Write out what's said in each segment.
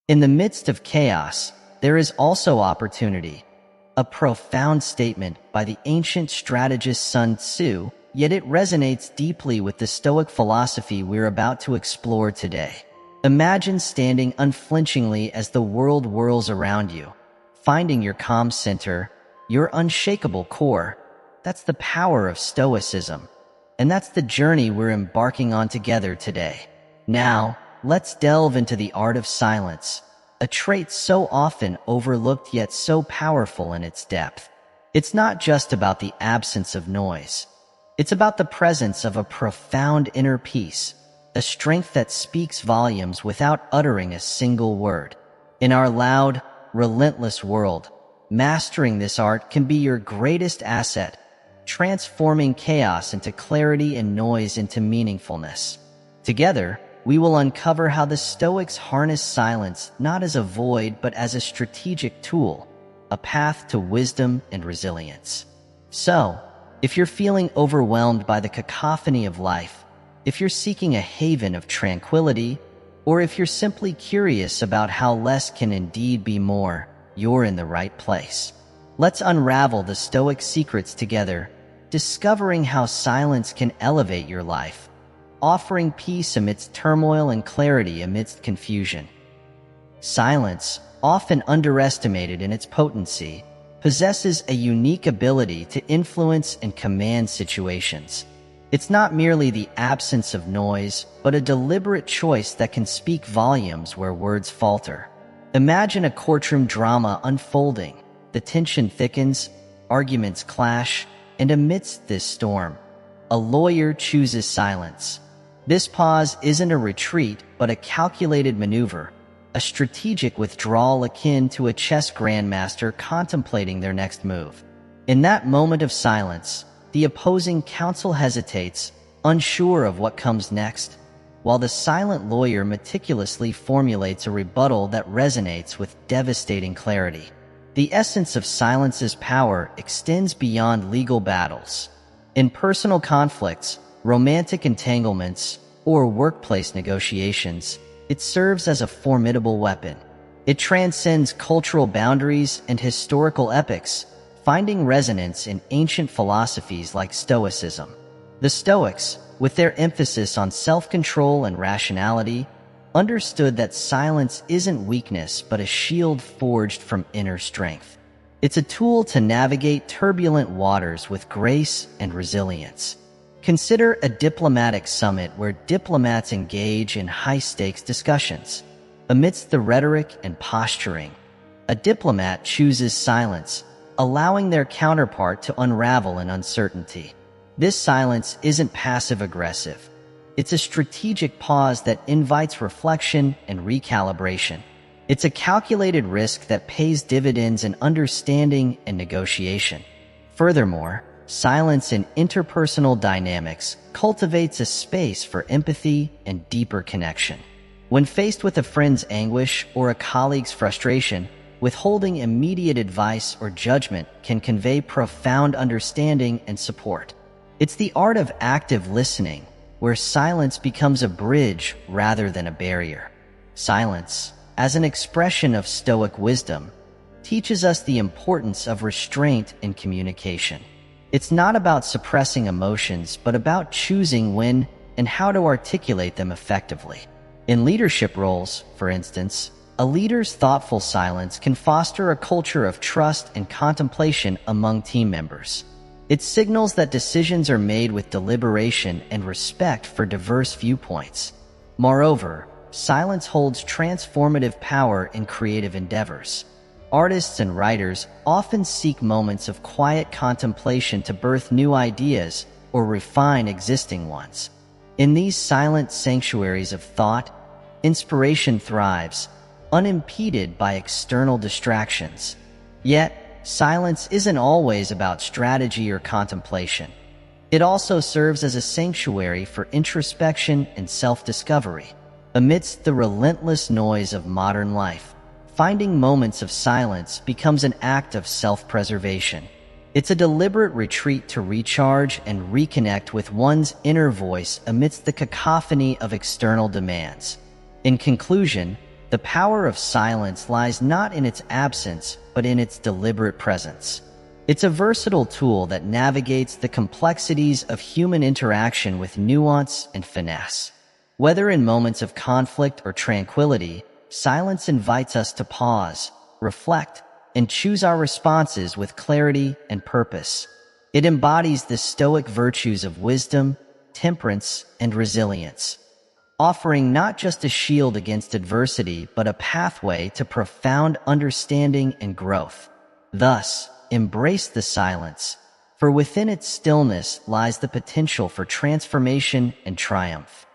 In the midst of chaos, there is also opportunity. A profound statement by the ancient strategist Sun Tzu, yet it resonates deeply with the Stoic philosophy we're about to explore today. Imagine standing unflinchingly as the world whirls around you, finding your calm center, your unshakable core. That's the power of Stoicism. And that's the journey we're embarking on together today. Now, let's delve into the art of silence, a trait so often overlooked yet so powerful in its depth. It's not just about the absence of noise. It's about the presence of a profound inner peace, a strength that speaks volumes without uttering a single word. In our loud, relentless world, mastering this art can be your greatest asset, transforming chaos into clarity and noise into meaningfulness. Together, we will uncover how the Stoics harness silence not as a void but as a strategic tool, a path to wisdom and resilience. So, if you're feeling overwhelmed by the cacophony of life, if you're seeking a haven of tranquility, or if you're simply curious about how less can indeed be more, you're in the right place. Let's unravel the Stoic secrets together, discovering how silence can elevate your life, offering peace amidst turmoil and clarity amidst confusion. Silence, often underestimated in its potency, possesses a unique ability to influence and command situations. It's not merely the absence of noise, but a deliberate choice that can speak volumes where words falter. Imagine a courtroom drama unfolding. The tension thickens, arguments clash, and amidst this storm, a lawyer chooses silence. This pause isn't a retreat, but a calculated maneuver, a strategic withdrawal akin to a chess grandmaster contemplating their next move. In that moment of silence, the opposing counsel hesitates, unsure of what comes next, while the silent lawyer meticulously formulates a rebuttal that resonates with devastating clarity. The essence of silence's power extends beyond legal battles. In personal conflicts, romantic entanglements, or workplace negotiations, it serves as a formidable weapon. It transcends cultural boundaries and historical epics, finding resonance in ancient philosophies like Stoicism. The Stoics, with their emphasis on self-control and rationality, understood that silence isn't weakness but a shield forged from inner strength. It's a tool to navigate turbulent waters with grace and resilience. Consider a diplomatic summit where diplomats engage in high-stakes discussions. Amidst the rhetoric and posturing, a diplomat chooses silence, allowing their counterpart to unravel in uncertainty. This silence isn't passive-aggressive. It's a strategic pause that invites reflection and recalibration. It's a calculated risk that pays dividends in understanding and negotiation. Furthermore, silence in interpersonal dynamics cultivates a space for empathy and deeper connection. When faced with a friend's anguish or a colleague's frustration, withholding immediate advice or judgment can convey profound understanding and support. It's the art of active listening, where silence becomes a bridge rather than a barrier. Silence, as an expression of Stoic wisdom, teaches us the importance of restraint in communication. It's not about suppressing emotions, but about choosing when and how to articulate them effectively. In leadership roles, for instance, a leader's thoughtful silence can foster a culture of trust and contemplation among team members. It signals that decisions are made with deliberation and respect for diverse viewpoints. Moreover, silence holds transformative power in creative endeavors. Artists and writers often seek moments of quiet contemplation to birth new ideas or refine existing ones. In these silent sanctuaries of thought, inspiration thrives, unimpeded by external distractions. Yet, silence isn't always about strategy or contemplation. It also serves as a sanctuary for introspection and self-discovery. Amidst the relentless noise of modern life, finding moments of silence becomes an act of self-preservation. It's a deliberate retreat to recharge and reconnect with one's inner voice amidst the cacophony of external demands. In conclusion, The power of silence lies not in its absence, but in its deliberate presence. It's a versatile tool that navigates the complexities of human interaction with nuance and finesse. Whether in moments of conflict or tranquility, silence invites us to pause, reflect, and choose our responses with clarity and purpose. It embodies the Stoic virtues of wisdom, temperance, and resilience, offering not just a shield against adversity, but a pathway to profound understanding and growth. Thus, embrace the silence, for within its stillness lies the potential for transformation and triumph.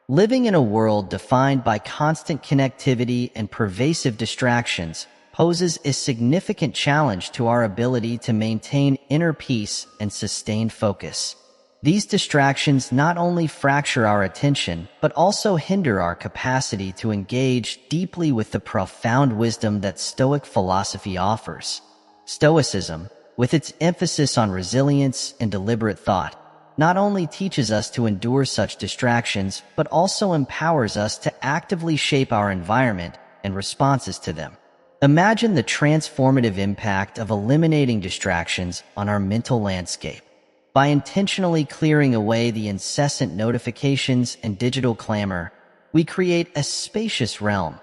Living in a world defined by constant connectivity and pervasive distractions poses a significant challenge to our ability to maintain inner peace and sustain focus. These distractions not only fracture our attention, but also hinder our capacity to engage deeply with the profound wisdom that Stoic philosophy offers. Stoicism, with its emphasis on resilience and deliberate thought, not only teaches us to endure such distractions, but also empowers us to actively shape our environment and responses to them. Imagine the transformative impact of eliminating distractions on our mental landscape. By intentionally clearing away the incessant notifications and digital clamor, we create a spacious realm,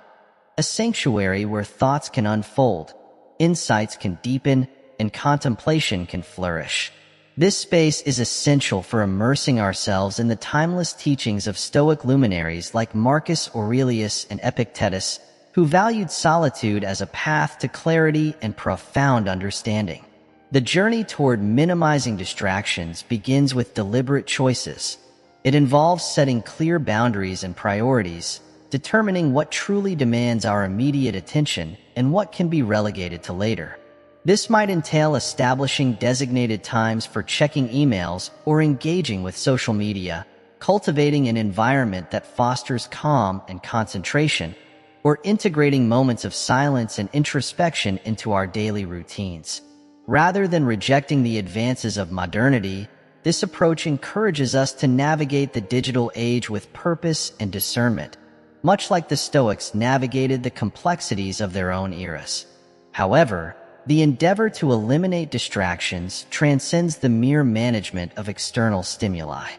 a sanctuary where thoughts can unfold, insights can deepen, and contemplation can flourish. This space is essential for immersing ourselves in the timeless teachings of Stoic luminaries like Marcus Aurelius and Epictetus, who valued solitude as a path to clarity and profound understanding. The journey toward minimizing distractions begins with deliberate choices. It involves setting clear boundaries and priorities, determining what truly demands our immediate attention and what can be relegated to later. This might entail establishing designated times for checking emails or engaging with social media, cultivating an environment that fosters calm and concentration, or integrating moments of silence and introspection into our daily routines. Rather than rejecting the advances of modernity, this approach encourages us to navigate the digital age with purpose and discernment, much like the Stoics navigated the complexities of their own eras. However, the endeavor to eliminate distractions transcends the mere management of external stimuli.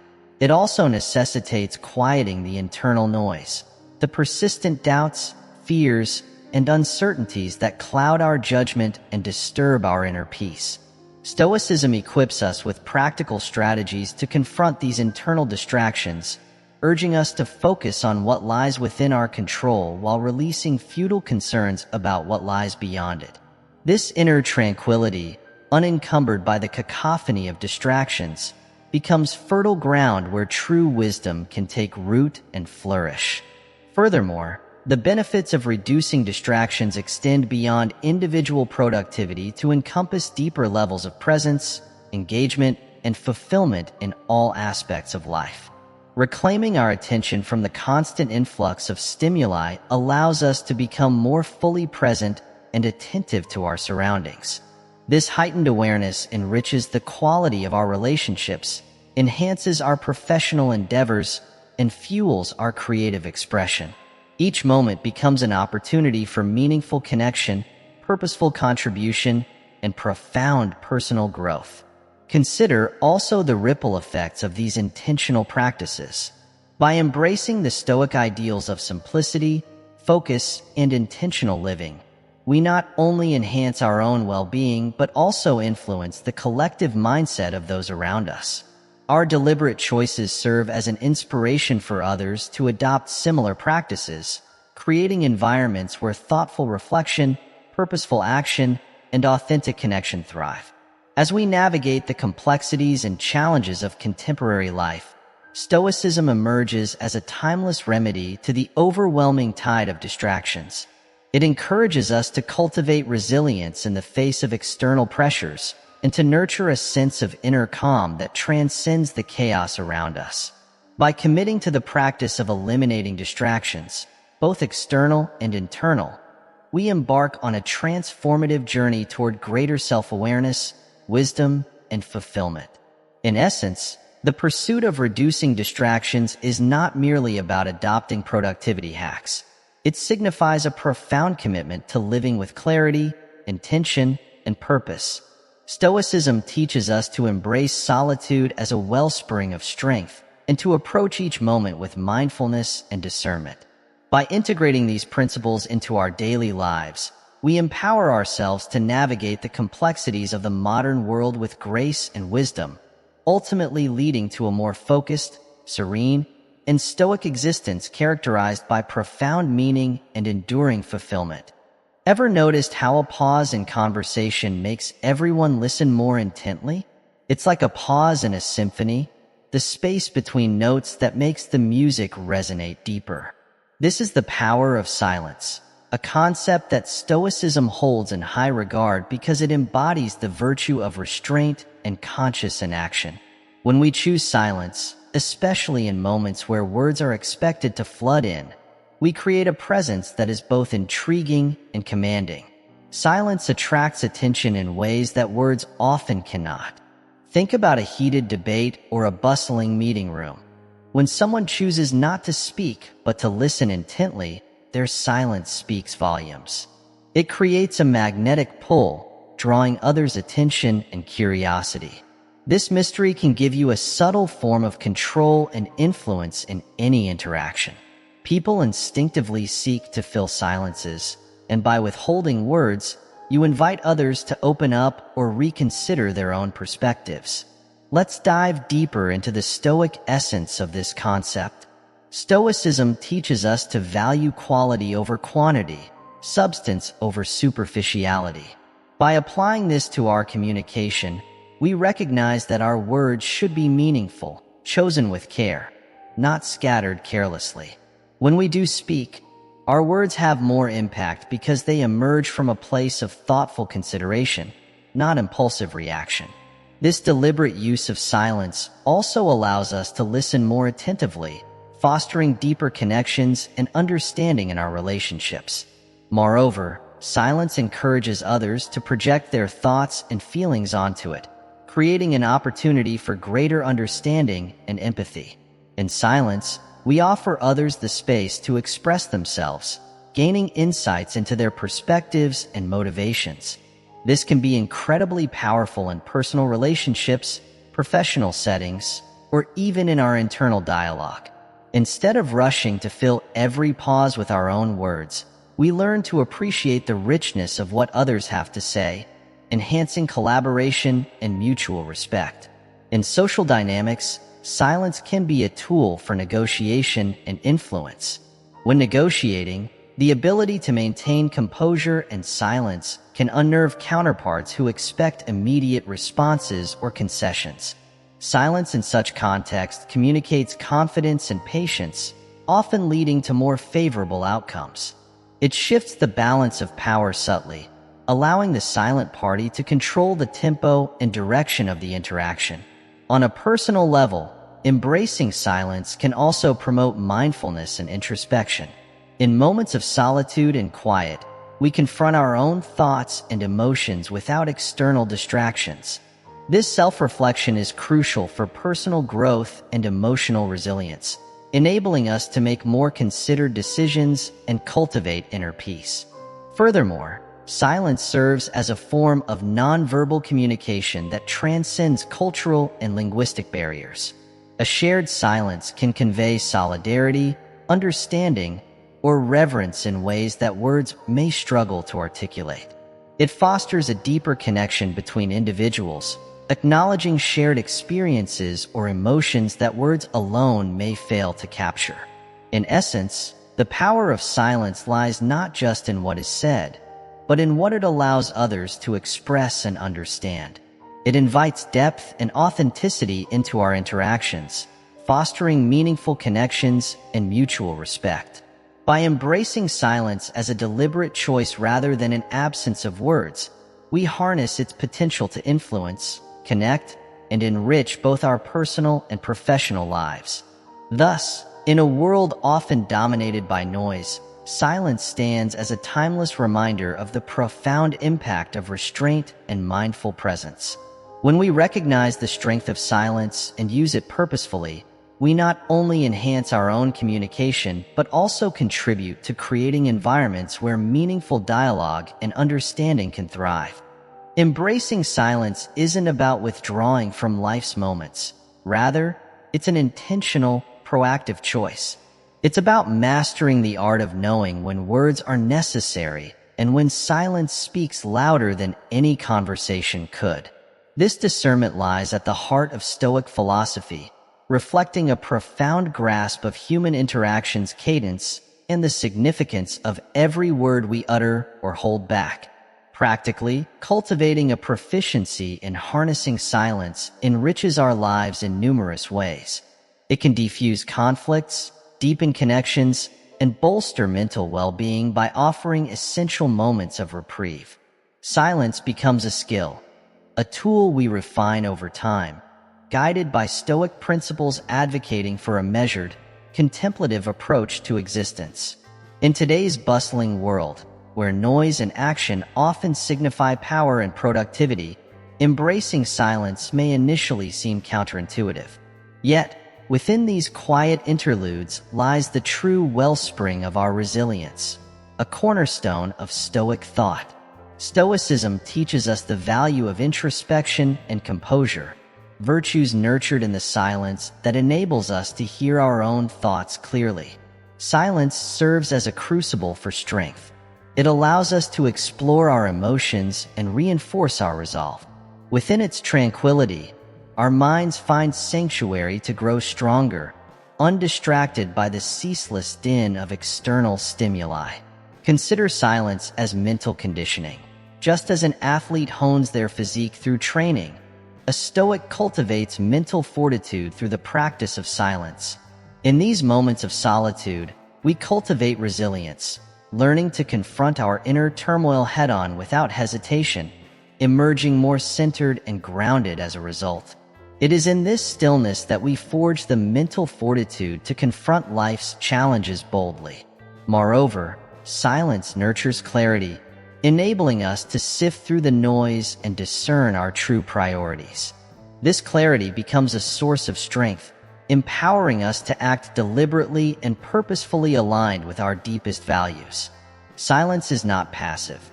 It also necessitates quieting the internal noise, the persistent doubts, fears, and uncertainties that cloud our judgment and disturb our inner peace. Stoicism equips us with practical strategies to confront these internal distractions, urging us to focus on what lies within our control while releasing futile concerns about what lies beyond it. This inner tranquility, unencumbered by the cacophony of distractions, becomes fertile ground where true wisdom can take root and flourish. Furthermore, the benefits of reducing distractions extend beyond individual productivity to encompass deeper levels of presence, engagement, and fulfillment in all aspects of life. Reclaiming our attention from the constant influx of stimuli allows us to become more fully present and attentive to our surroundings. This heightened awareness enriches the quality of our relationships, enhances our professional endeavors, and fuels our creative expression. Each moment becomes an opportunity for meaningful connection, purposeful contribution, and profound personal growth. Consider also the ripple effects of these intentional practices. By embracing the Stoic ideals of simplicity, focus, and intentional living, we not only enhance our own well-being, but also influence the collective mindset of those around us. Our deliberate choices serve as an inspiration for others to adopt similar practices, creating environments where thoughtful reflection, purposeful action, and authentic connection thrive. As we navigate the complexities and challenges of contemporary life, Stoicism emerges as a timeless remedy to the overwhelming tide of distractions. It encourages us to cultivate resilience in the face of external pressures and to nurture a sense of inner calm that transcends the chaos around us. By committing to the practice of eliminating distractions, both external and internal, we embark on a transformative journey toward greater self-awareness, wisdom, and fulfillment. In essence, the pursuit of reducing distractions is not merely about adopting productivity hacks. It signifies a profound commitment to living with clarity, intention, and purpose. Stoicism teaches us to embrace solitude as a wellspring of strength and to approach each moment with mindfulness and discernment. By integrating these principles into our daily lives, we empower ourselves to navigate the complexities of the modern world with grace and wisdom, ultimately leading to a more focused, serene, and stoic existence characterized by profound meaning and enduring fulfillment. Ever noticed how a pause in conversation makes everyone listen more intently? It's like a pause in a symphony, the space between notes that makes the music resonate deeper. This is the power of silence, a concept that Stoicism holds in high regard because it embodies the virtue of restraint and conscious inaction. When we choose silence, especially in moments where words are expected to flood in, we create a presence that is both intriguing and commanding. Silence attracts attention in ways that words often cannot. Think about a heated debate or a bustling meeting room. When someone chooses not to speak but to listen intently, their silence speaks volumes. It creates a magnetic pull, drawing others' attention and curiosity. This mystery can give you a subtle form of control and influence in any interaction. People instinctively seek to fill silences, and by withholding words, you invite others to open up or reconsider their own perspectives. Let's dive deeper into the Stoic essence of this concept. Stoicism teaches us to value quality over quantity, substance over superficiality. By applying this to our communication, we recognize that our words should be meaningful, chosen with care, not scattered carelessly. When we do speak, our words have more impact because they emerge from a place of thoughtful consideration, not impulsive reaction. This deliberate use of silence also allows us to listen more attentively, fostering deeper connections and understanding in our relationships. Moreover, silence encourages others to project their thoughts and feelings onto it, creating an opportunity for greater understanding and empathy. In silence, we offer others the space to express themselves, gaining insights into their perspectives and motivations. This can be incredibly powerful in personal relationships, professional settings, or even in our internal dialogue. Instead of rushing to fill every pause with our own words, we learn to appreciate the richness of what others have to say, enhancing collaboration and mutual respect. In social dynamics, silence can be a tool for negotiation and influence. When negotiating, the ability to maintain composure and silence can unnerve counterparts who expect immediate responses or concessions. Silence in such context communicates confidence and patience, often leading to more favorable outcomes. It shifts the balance of power subtly, allowing the silent party to control the tempo and direction of the interaction. On a personal level, embracing silence can also promote mindfulness and introspection. In moments of solitude and quiet, we confront our own thoughts and emotions without external distractions. This self-reflection is crucial for personal growth and emotional resilience, enabling us to make more considered decisions and cultivate inner peace. Furthermore, silence serves as a form of nonverbal communication that transcends cultural and linguistic barriers. A shared silence can convey solidarity, understanding, or reverence in ways that words may struggle to articulate. It fosters a deeper connection between individuals, acknowledging shared experiences or emotions that words alone may fail to capture. In essence, the power of silence lies not just in what is said, but in what it allows others to express and understand. It invites depth and authenticity into our interactions, fostering meaningful connections and mutual respect. By embracing silence as a deliberate choice rather than an absence of words, we harness its potential to influence, connect, and enrich both our personal and professional lives. Thus, in a world often dominated by noise, silence stands as a timeless reminder of the profound impact of restraint and mindful presence. When we recognize the strength of silence and use it purposefully, we not only enhance our own communication, but also contribute to creating environments where meaningful dialogue and understanding can thrive. Embracing silence isn't about withdrawing from life's moments. Rather, it's an intentional, proactive choice. It's about mastering the art of knowing when words are necessary and when silence speaks louder than any conversation could. This discernment lies at the heart of Stoic philosophy, reflecting a profound grasp of human interaction's cadence and the significance of every word we utter or hold back. Practically, cultivating a proficiency in harnessing silence enriches our lives in numerous ways. It can defuse conflicts, deepen connections, and bolster mental well-being by offering essential moments of reprieve. Silence becomes a skill, a tool we refine over time, guided by Stoic principles advocating for a measured, contemplative approach to existence. In today's bustling world, where noise and action often signify power and productivity, embracing silence may initially seem counterintuitive. Yet, within these quiet interludes lies the true wellspring of our resilience, a cornerstone of Stoic thought. Stoicism teaches us the value of introspection and composure, virtues nurtured in the silence that enables us to hear our own thoughts clearly. Silence serves as a crucible for strength. It allows us to explore our emotions and reinforce our resolve. Within its tranquility, our minds find sanctuary to grow stronger, undistracted by the ceaseless din of external stimuli. Consider silence as mental conditioning. Just as an athlete hones their physique through training, a Stoic cultivates mental fortitude through the practice of silence. In these moments of solitude, we cultivate resilience, learning to confront our inner turmoil head-on without hesitation, emerging more centered and grounded as a result. It is in this stillness that we forge the mental fortitude to confront life's challenges boldly. Moreover, silence nurtures clarity, enabling us to sift through the noise and discern our true priorities. This clarity becomes a source of strength, empowering us to act deliberately and purposefully aligned with our deepest values. Silence is not passive.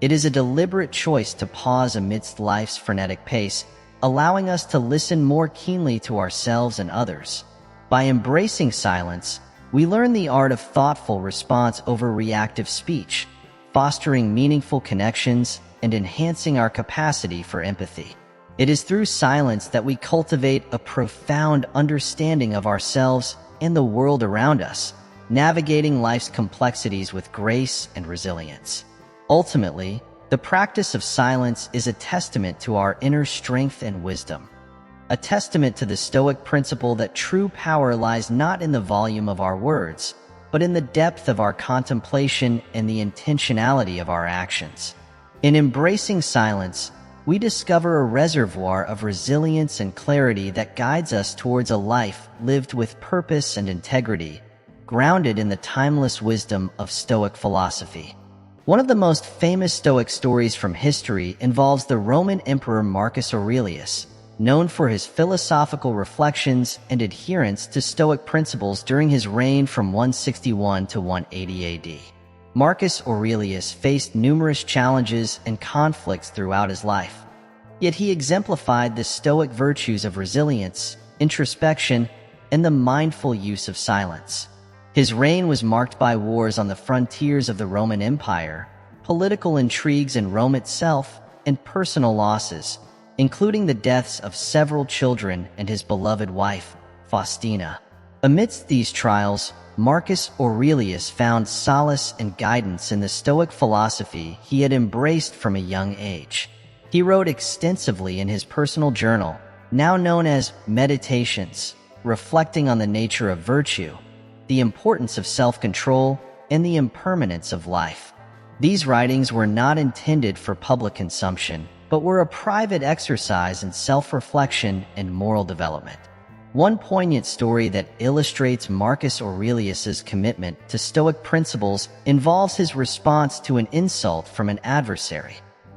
It is a deliberate choice to pause amidst life's frenetic pace, allowing us to listen more keenly to ourselves and others. By embracing silence, we learn the art of thoughtful response over reactive speech, fostering meaningful connections and enhancing our capacity for empathy. It is through silence that we cultivate a profound understanding of ourselves and the world around us, navigating life's complexities with grace and resilience. Ultimately, the practice of silence is a testament to our inner strength and wisdom, a testament to the Stoic principle that true power lies not in the volume of our words, but in the depth of our contemplation and the intentionality of our actions. In embracing silence, we discover a reservoir of resilience and clarity that guides us towards a life lived with purpose and integrity, grounded in the timeless wisdom of Stoic philosophy. One of the most famous Stoic stories from history involves the Roman Emperor Marcus Aurelius, known for his philosophical reflections and adherence to Stoic principles during his reign from 161 to 180 AD. Marcus Aurelius faced numerous challenges and conflicts throughout his life. Yet he exemplified the Stoic virtues of resilience, introspection, and the mindful use of silence. His reign was marked by wars on the frontiers of the Roman Empire, political intrigues in Rome itself, and personal losses, including the deaths of several children and his beloved wife, Faustina. Amidst these trials, Marcus Aurelius found solace and guidance in the Stoic philosophy he had embraced from a young age. He wrote extensively in his personal journal, now known as Meditations, reflecting on the nature of virtue, the importance of self-control, and the impermanence of life. These writings were not intended for public consumption, but were a private exercise in self-reflection and moral development. One poignant story that illustrates Marcus Aurelius's commitment to Stoic principles involves his response to an insult from an adversary.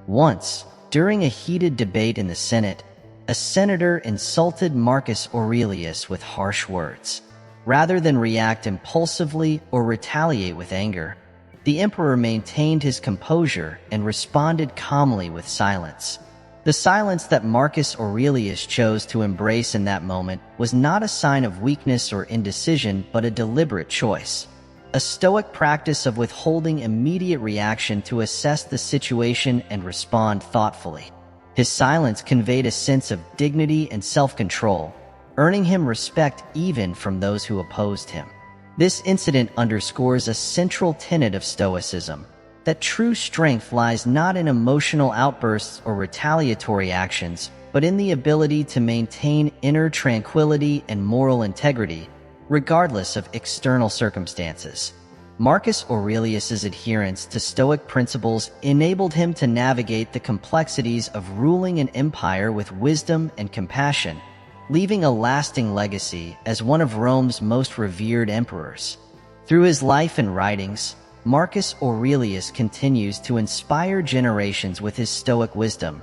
Once, during a heated debate in the Senate, a senator insulted Marcus Aurelius with harsh words. Rather than react impulsively or retaliate with anger, the emperor maintained his composure and responded calmly with silence. The silence that Marcus Aurelius chose to embrace in that moment was not a sign of weakness or indecision, but a deliberate choice. A Stoic practice of withholding immediate reaction to assess the situation and respond thoughtfully. His silence conveyed a sense of dignity and self-control, earning him respect even from those who opposed him. This incident underscores a central tenet of Stoicism, that true strength lies not in emotional outbursts or retaliatory actions, but in the ability to maintain inner tranquility and moral integrity, regardless of external circumstances. Marcus Aurelius's adherence to Stoic principles enabled him to navigate the complexities of ruling an empire with wisdom and compassion, leaving a lasting legacy as one of Rome's most revered emperors. Through his life and writings, Marcus Aurelius continues to inspire generations with his Stoic wisdom,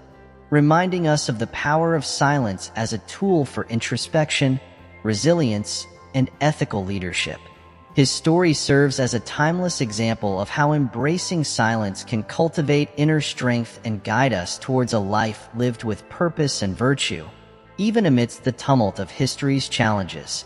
reminding us of the power of silence as a tool for introspection, resilience, and ethical leadership. His story serves as a timeless example of how embracing silence can cultivate inner strength and guide us towards a life lived with purpose and virtue, even amidst the tumult of history's challenges.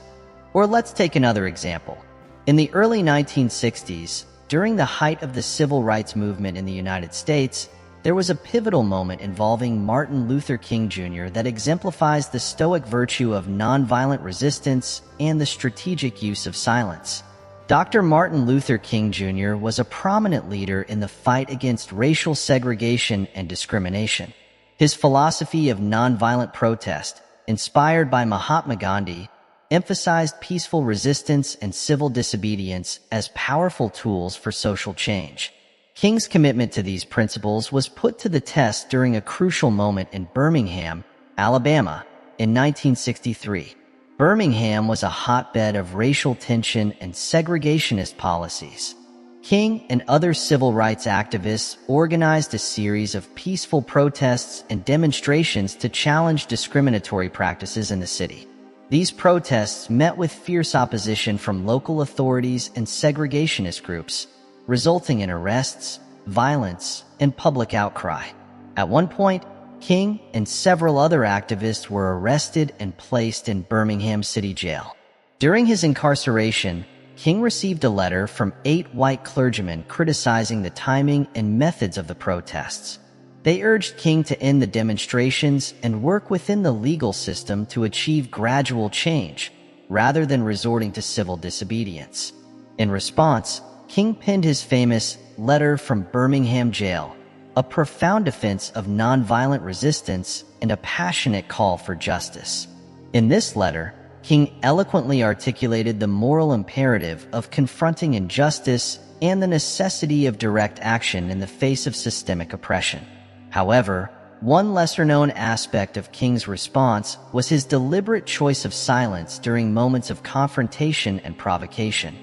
Or let's take another example. In the early 1960s, during the height of the civil rights movement in the United States, there was a pivotal moment involving Martin Luther King Jr. that exemplifies the Stoic virtue of nonviolent resistance and the strategic use of silence. Dr. Martin Luther King Jr. was a prominent leader in the fight against racial segregation and discrimination. His philosophy of nonviolent protest, inspired by Mahatma Gandhi, emphasized peaceful resistance and civil disobedience as powerful tools for social change. King's commitment to these principles was put to the test during a crucial moment in Birmingham, Alabama, in 1963. Birmingham was a hotbed of racial tension and segregationist policies. King and other civil rights activists organized a series of peaceful protests and demonstrations to challenge discriminatory practices in the city. These protests met with fierce opposition from local authorities and segregationist groups, resulting in arrests, violence, and public outcry. At one point, King and several other activists were arrested and placed in Birmingham City Jail. During his incarceration, King received a letter from 8 white clergymen criticizing the timing and methods of the protests. They urged King to end the demonstrations and work within the legal system to achieve gradual change, rather than resorting to civil disobedience. In response, King penned his famous Letter from Birmingham Jail, a profound defense of nonviolent resistance and a passionate call for justice. In this letter, King eloquently articulated the moral imperative of confronting injustice and the necessity of direct action in the face of systemic oppression. However, one lesser-known aspect of King's response was his deliberate choice of silence during moments of confrontation and provocation.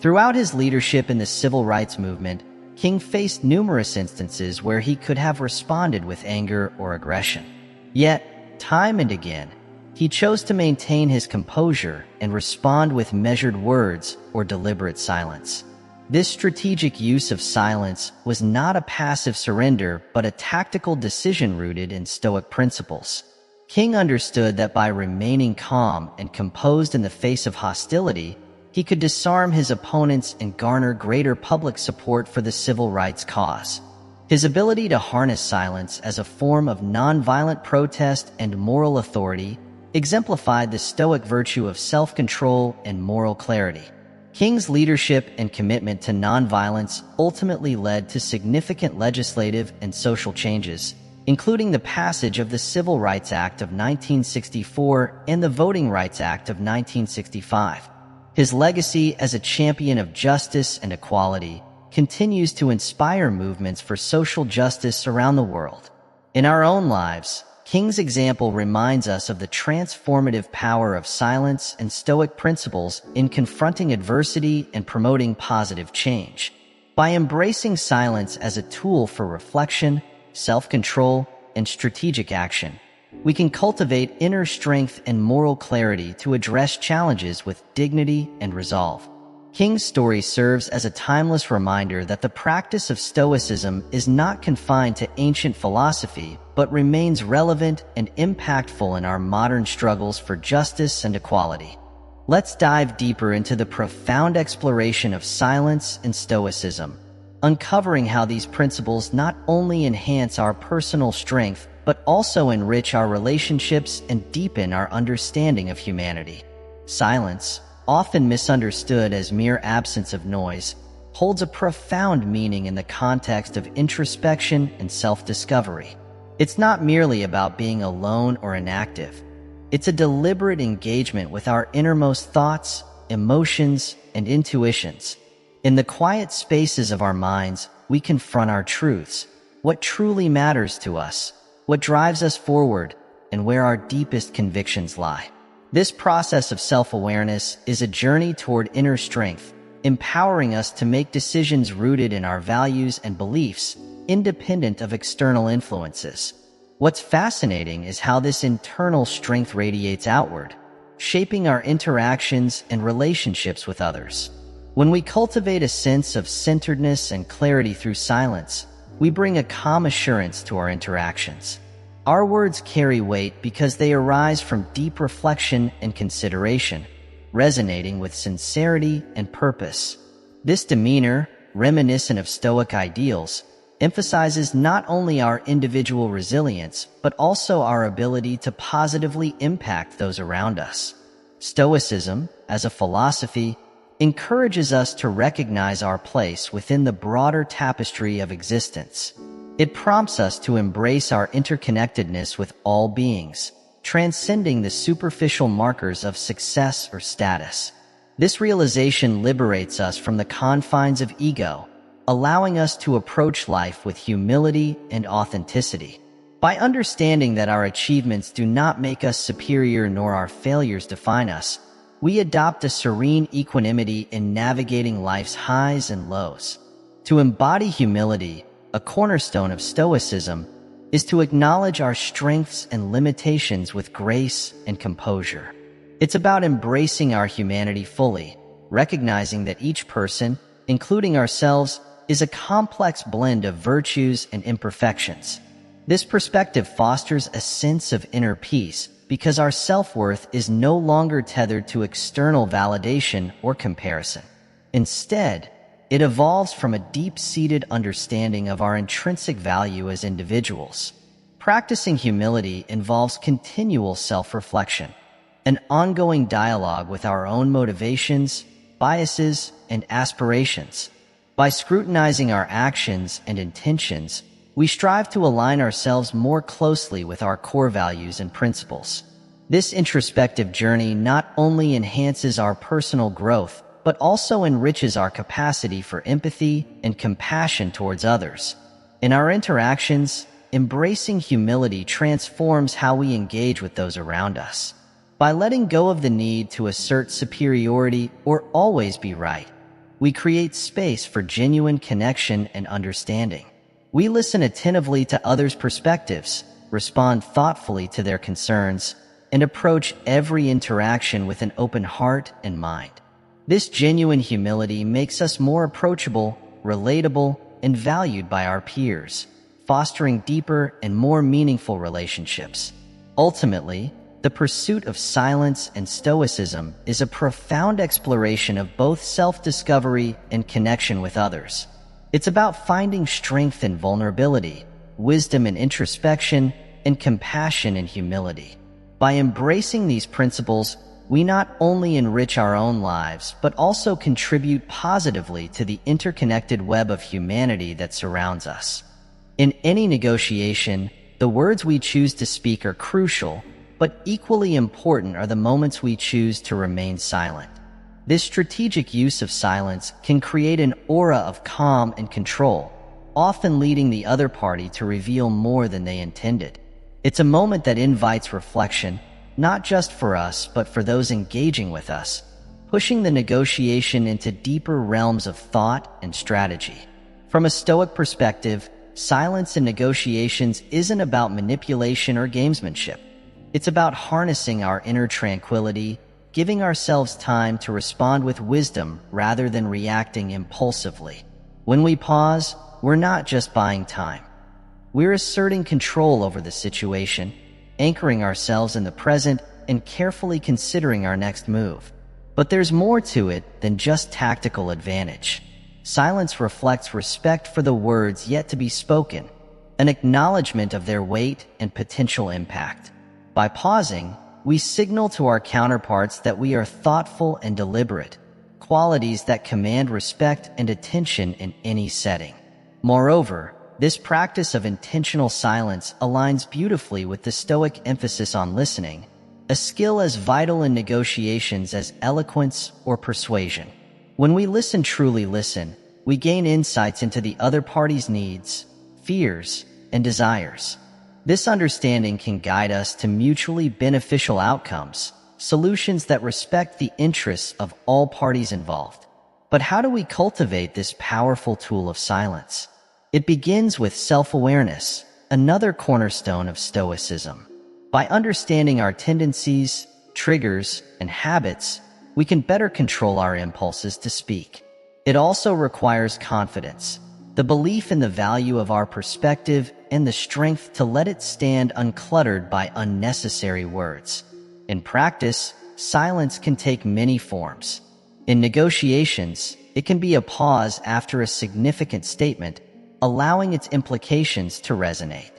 Throughout his leadership in the civil rights movement, King faced numerous instances where he could have responded with anger or aggression. Yet, time and again, he chose to maintain his composure and respond with measured words or deliberate silence. This strategic use of silence was not a passive surrender, but a tactical decision rooted in Stoic principles. King understood that by remaining calm and composed in the face of hostility, he could disarm his opponents and garner greater public support for the civil rights cause. His ability to harness silence as a form of nonviolent protest and moral authority exemplified the Stoic virtue of self-control and moral clarity. King's leadership and commitment to nonviolence ultimately led to significant legislative and social changes, including the passage of the Civil Rights Act of 1964 and the Voting Rights Act of 1965. His legacy as a champion of justice and equality continues to inspire movements for social justice around the world. In our own lives, King's example reminds us of the transformative power of silence and Stoic principles in confronting adversity and promoting positive change. By embracing silence as a tool for reflection, self-control, and strategic action, We can cultivate inner strength and moral clarity to address challenges with dignity and resolve. King's story serves as a timeless reminder that the practice of Stoicism is not confined to ancient philosophy, but remains relevant and impactful in our modern struggles for justice and equality. Let's dive deeper into the profound exploration of silence and Stoicism, uncovering how these principles not only enhance our personal strength, but also enrich our relationships and deepen our understanding of humanity. Silence, often misunderstood as mere absence of noise, holds a profound meaning in the context of introspection and self-discovery. It's not merely about being alone or inactive. It's a deliberate engagement with our innermost thoughts, emotions, and intuitions. In the quiet spaces of our minds, we confront our truths, what truly matters to us, what drives us forward, and where our deepest convictions lie. This process of self-awareness is a journey toward inner strength, empowering us to make decisions rooted in our values and beliefs, independent of external influences. What's fascinating is how this internal strength radiates outward, shaping our interactions and relationships with others. When we cultivate a sense of centeredness and clarity through silence, we bring a calm assurance to our interactions. Our words carry weight because they arise from deep reflection and consideration, resonating with sincerity and purpose. This demeanor, reminiscent of Stoic ideals, emphasizes not only our individual resilience, but also our ability to positively impact those around us. Stoicism, as a philosophy, encourages us to recognize our place within the broader tapestry of existence. It prompts us to embrace our interconnectedness with all beings, transcending the superficial markers of success or status. This realization liberates us from the confines of ego, allowing us to approach life with humility and authenticity. By understanding that our achievements do not make us superior nor our failures define us, we adopt a serene equanimity in navigating life's highs and lows. To embody humility, a cornerstone of Stoicism, is to acknowledge our strengths and limitations with grace and composure. It's about embracing our humanity fully, recognizing that each person, including ourselves, is a complex blend of virtues and imperfections. This perspective fosters a sense of inner peace because our self-worth is no longer tethered to external validation or comparison. Instead, it evolves from a deep-seated understanding of our intrinsic value as individuals. Practicing humility involves continual self-reflection, an ongoing dialogue with our own motivations, biases, and aspirations. By scrutinizing our actions and intentions, we strive to align ourselves more closely with our core values and principles. This introspective journey not only enhances our personal growth, but also enriches our capacity for empathy and compassion towards others. In our interactions, embracing humility transforms how we engage with those around us. By letting go of the need to assert superiority or always be right, we create space for genuine connection and understanding. We listen attentively to others' perspectives, respond thoughtfully to their concerns, and approach every interaction with an open heart and mind. This genuine humility makes us more approachable, relatable, and valued by our peers, fostering deeper and more meaningful relationships. Ultimately, the pursuit of silence and Stoicism is a profound exploration of both self-discovery and connection with others. It's about finding strength in vulnerability, wisdom in introspection, and compassion in humility. By embracing these principles, we not only enrich our own lives, but also contribute positively to the interconnected web of humanity that surrounds us. In any negotiation, the words we choose to speak are crucial, but equally important are the moments we choose to remain silent. This strategic use of silence can create an aura of calm and control, often leading the other party to reveal more than they intended. It's a moment that invites reflection, not just for us, but for those engaging with us, pushing the negotiation into deeper realms of thought and strategy. From a Stoic perspective, silence in negotiations isn't about manipulation or gamesmanship. It's about harnessing our inner tranquility, giving ourselves time to respond with wisdom rather than reacting impulsively. When we pause, we're not just buying time. We're asserting control over the situation, anchoring ourselves in the present, and carefully considering our next move. But there's more to it than just tactical advantage. Silence reflects respect for the words yet to be spoken, an acknowledgement of their weight and potential impact. By pausing, we signal to our counterparts that we are thoughtful and deliberate, qualities that command respect and attention in any setting. Moreover, this practice of intentional silence aligns beautifully with the Stoic emphasis on listening, a skill as vital in negotiations as eloquence or persuasion. When we truly listen, we gain insights into the other party's needs, fears, and desires. This understanding can guide us to mutually beneficial outcomes, solutions that respect the interests of all parties involved. But how do we cultivate this powerful tool of silence? It begins with self-awareness, another cornerstone of Stoicism. By understanding our tendencies, triggers, and habits, we can better control our impulses to speak. It also requires confidence, the belief in the value of our perspective and the strength to let it stand uncluttered by unnecessary words. In practice, silence can take many forms. In negotiations, it can be a pause after a significant statement, allowing its implications to resonate.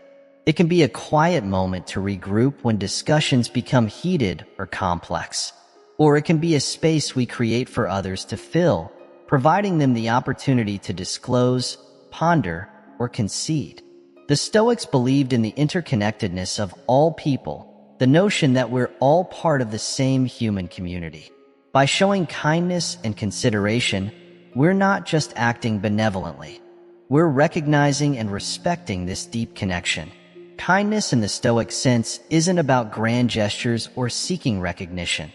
It can be a quiet moment to regroup when discussions become heated or complex. Or it can be a space we create for others to fill, providing them the opportunity to disclose, ponder, or concede. The Stoics believed in the interconnectedness of all people, the notion that we're all part of the same human community. By showing kindness and consideration, we're not just acting benevolently. We're recognizing and respecting this deep connection. Kindness in the Stoic sense isn't about grand gestures or seeking recognition.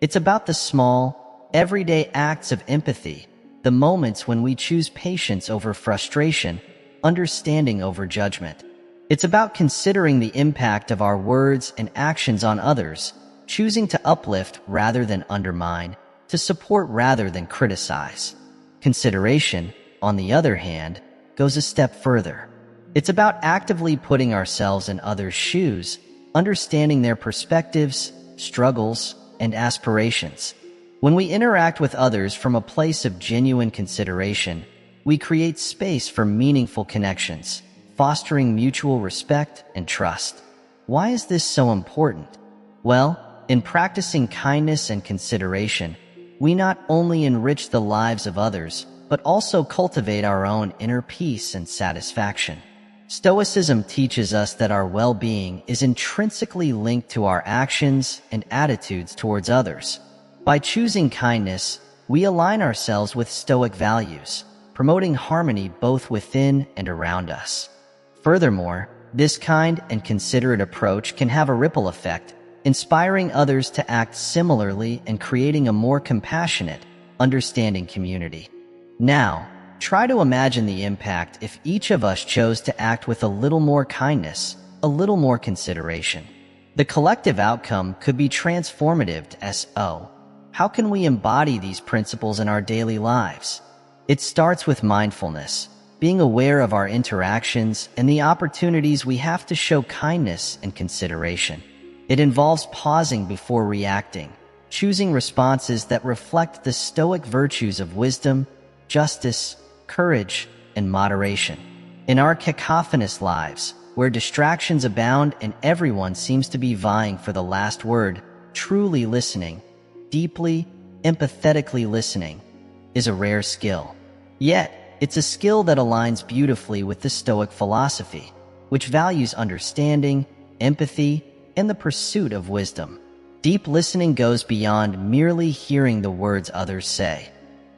It's about the small, everyday acts of empathy, the moments when we choose patience over frustration, understanding over judgment. It's about considering the impact of our words and actions on others, choosing to uplift rather than undermine, to support rather than criticize. Consideration, on the other hand, goes a step further. It's about actively putting ourselves in others' shoes, understanding their perspectives, struggles, and aspirations. When we interact with others from a place of genuine consideration, we create space for meaningful connections, fostering mutual respect and trust. Why is this so important? Well, in practicing kindness and consideration, we not only enrich the lives of others, but also cultivate our own inner peace and satisfaction. Stoicism teaches us that our well-being is intrinsically linked to our actions and attitudes towards others. By choosing kindness, we align ourselves with Stoic values, promoting harmony both within and around us. Furthermore, this kind and considerate approach can have a ripple effect, inspiring others to act similarly and creating a more compassionate, understanding community. Now, try to imagine the impact if each of us chose to act with a little more kindness, a little more consideration. The collective outcome could be transformative to SO. How can we embody these principles in our daily lives? It starts with mindfulness, being aware of our interactions and the opportunities we have to show kindness and consideration. It involves pausing before reacting, choosing responses that reflect the Stoic virtues of wisdom, justice, courage, and moderation. In our cacophonous lives, where distractions abound and everyone seems to be vying for the last word, truly listening, deeply, empathetically listening, is a rare skill. Yet, it's a skill that aligns beautifully with the Stoic philosophy, which values understanding, empathy, and the pursuit of wisdom. Deep listening goes beyond merely hearing the words others say.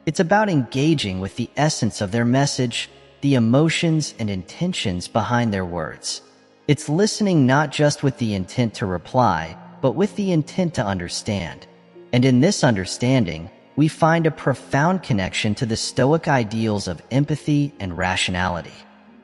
It's about engaging with the essence of their message, the emotions and intentions behind their words. It's listening not just with the intent to reply, but with the intent to understand. And in this understanding, we find a profound connection to the Stoic ideals of empathy and rationality.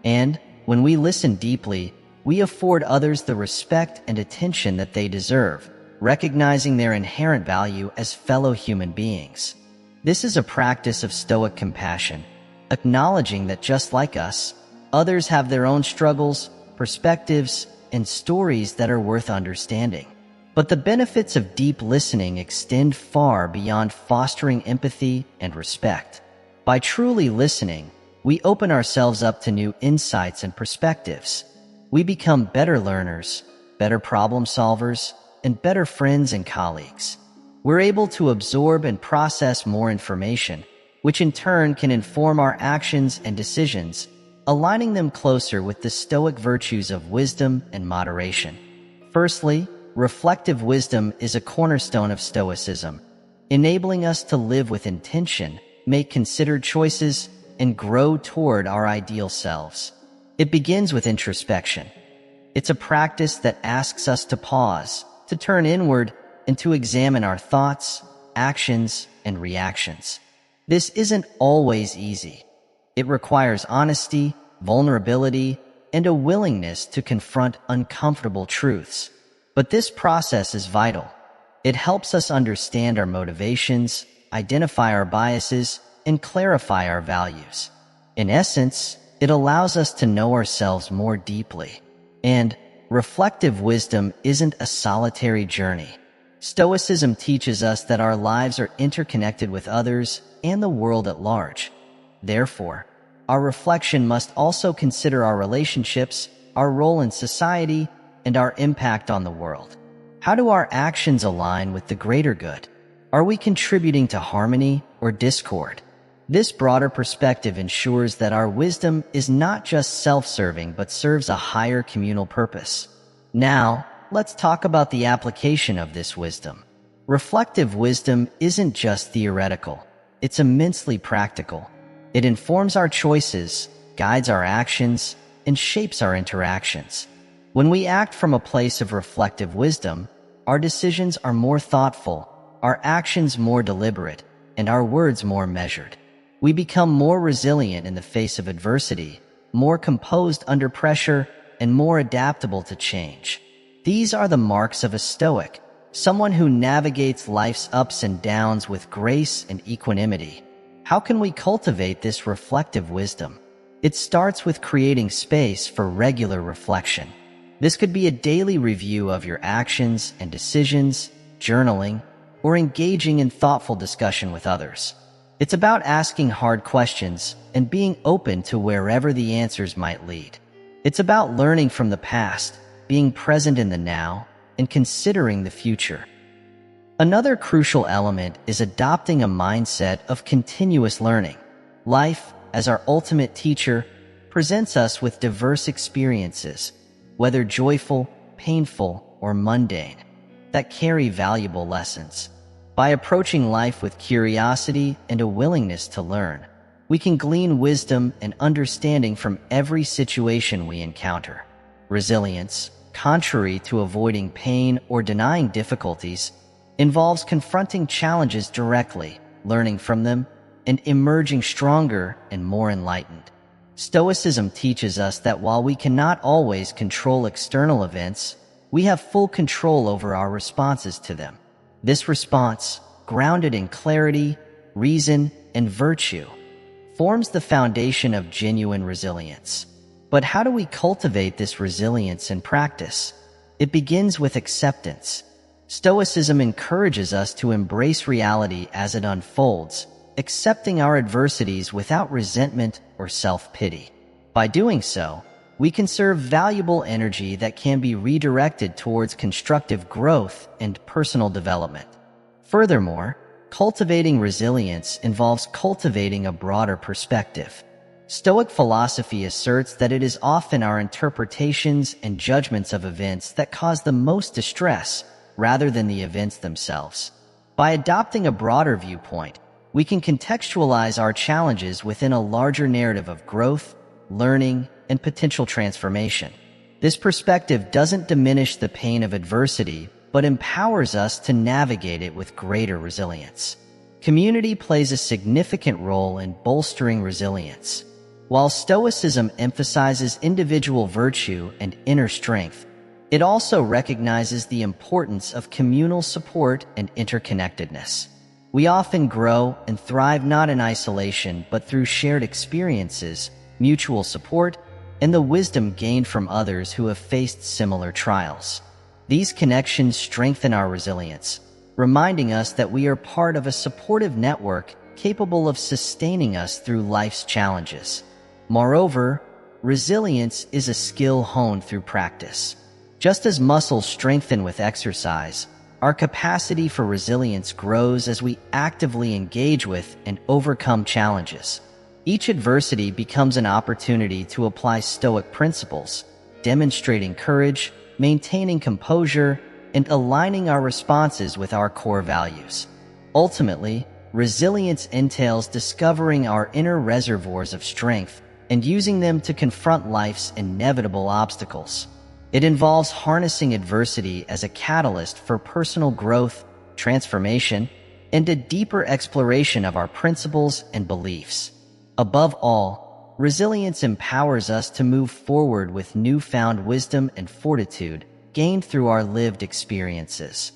And when we listen deeply, we afford others the respect and attention that they deserve, recognizing their inherent value as fellow human beings. This is a practice of Stoic compassion, acknowledging that just like us, others have their own struggles, perspectives, and stories that are worth understanding. But the benefits of deep listening extend far beyond fostering empathy and respect. By truly listening, we open ourselves up to new insights and perspectives. We become better learners, better problem solvers, and better friends and colleagues. We're able to absorb and process more information, which in turn can inform our actions and decisions, aligning them closer with the Stoic virtues of wisdom and moderation. Firstly, reflective wisdom is a cornerstone of Stoicism, enabling us to live with intention, make considered choices, and grow toward our ideal selves. It begins with introspection. It's a practice that asks us to pause, to turn inward, and to examine our thoughts, actions, and reactions. This isn't always easy. It requires honesty, vulnerability, and a willingness to confront uncomfortable truths. But this process is vital. It helps us understand our motivations, identify our biases, and clarify our values. In essence, it allows us to know ourselves more deeply. And reflective wisdom isn't a solitary journey. Stoicism teaches us that our lives are interconnected with others and the world at large. Therefore, our reflection must also consider our relationships, our role in society, and our impact on the world. How do our actions align with the greater good? Are we contributing to harmony or discord? This broader perspective ensures that our wisdom is not just self-serving but serves a higher communal purpose. Now, let's talk about the application of this wisdom. Reflective wisdom isn't just theoretical. It's immensely practical. It informs our choices, guides our actions, and shapes our interactions. When we act from a place of reflective wisdom, our decisions are more thoughtful, our actions more deliberate, and our words more measured. We become more resilient in the face of adversity, more composed under pressure, and more adaptable to change. These are the marks of a Stoic, someone who navigates life's ups and downs with grace and equanimity. How can we cultivate this reflective wisdom? It starts with creating space for regular reflection. This could be a daily review of your actions and decisions, journaling, or engaging in thoughtful discussion with others. It's about asking hard questions and being open to wherever the answers might lead. It's about learning from the past, being present in the now, and considering the future. Another crucial element is adopting a mindset of continuous learning. Life, as our ultimate teacher, presents us with diverse experiences, whether joyful, painful, or mundane, that carry valuable lessons. By approaching life with curiosity and a willingness to learn, we can glean wisdom and understanding from every situation we encounter. Resilience, contrary to avoiding pain or denying difficulties, involves confronting challenges directly, learning from them, and emerging stronger and more enlightened. Stoicism teaches us that while we cannot always control external events, we have full control over our responses to them. This response, grounded in clarity, reason, and virtue, forms the foundation of genuine resilience. But how do we cultivate this resilience in practice? It begins with acceptance. Stoicism encourages us to embrace reality as it unfolds, accepting our adversities without resentment or self-pity. By doing so, we conserve valuable energy that can be redirected towards constructive growth and personal development. Furthermore, cultivating resilience involves cultivating a broader perspective. Stoic philosophy asserts that it is often our interpretations and judgments of events that cause the most distress, rather than the events themselves. By adopting a broader viewpoint, we can contextualize our challenges within a larger narrative of growth, learning, and potential transformation. This perspective doesn't diminish the pain of adversity, but empowers us to navigate it with greater resilience. Community plays a significant role in bolstering resilience. While Stoicism emphasizes individual virtue and inner strength, it also recognizes the importance of communal support and interconnectedness. We often grow and thrive not in isolation but through shared experiences, mutual support, and the wisdom gained from others who have faced similar trials. These connections strengthen our resilience, reminding us that we are part of a supportive network capable of sustaining us through life's challenges. Moreover, resilience is a skill honed through practice. Just as muscles strengthen with exercise, our capacity for resilience grows as we actively engage with and overcome challenges. Each adversity becomes an opportunity to apply Stoic principles, demonstrating courage, maintaining composure, and aligning our responses with our core values. Ultimately, resilience entails discovering our inner reservoirs of strength and using them to confront life's inevitable obstacles. It involves harnessing adversity as a catalyst for personal growth, transformation, and a deeper exploration of our principles and beliefs. Above all, resilience empowers us to move forward with newfound wisdom and fortitude gained through our lived experiences.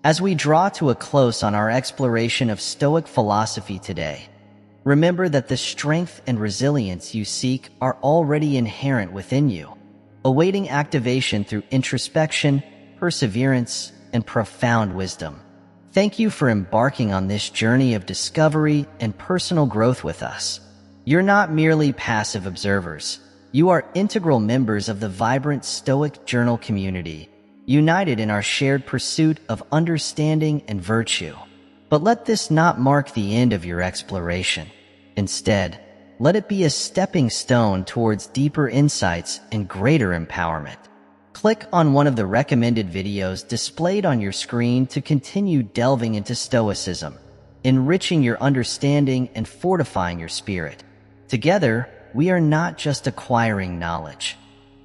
As we draw to a close on our exploration of Stoic philosophy today, remember that the strength and resilience you seek are already inherent within you, awaiting activation through introspection, perseverance, and profound wisdom. Thank you for embarking on this journey of discovery and personal growth with us. You're not merely passive observers. You are integral members of the vibrant Stoic journal community, united in our shared pursuit of understanding and virtue. But let this not mark the end of your exploration. Instead, let it be a stepping stone towards deeper insights and greater empowerment. Click on one of the recommended videos displayed on your screen to continue delving into Stoicism, enriching your understanding and fortifying your spirit. Together, we are not just acquiring knowledge.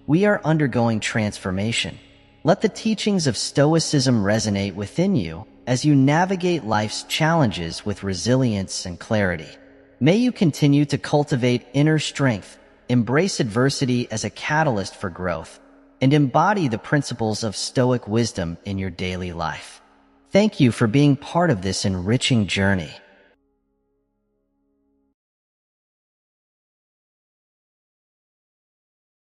We are undergoing transformation. Let the teachings of Stoicism resonate within you as you navigate life's challenges with resilience and clarity. May you continue to cultivate inner strength, embrace adversity as a catalyst for growth, and embody the principles of Stoic wisdom in your daily life. Thank you for being part of this enriching journey.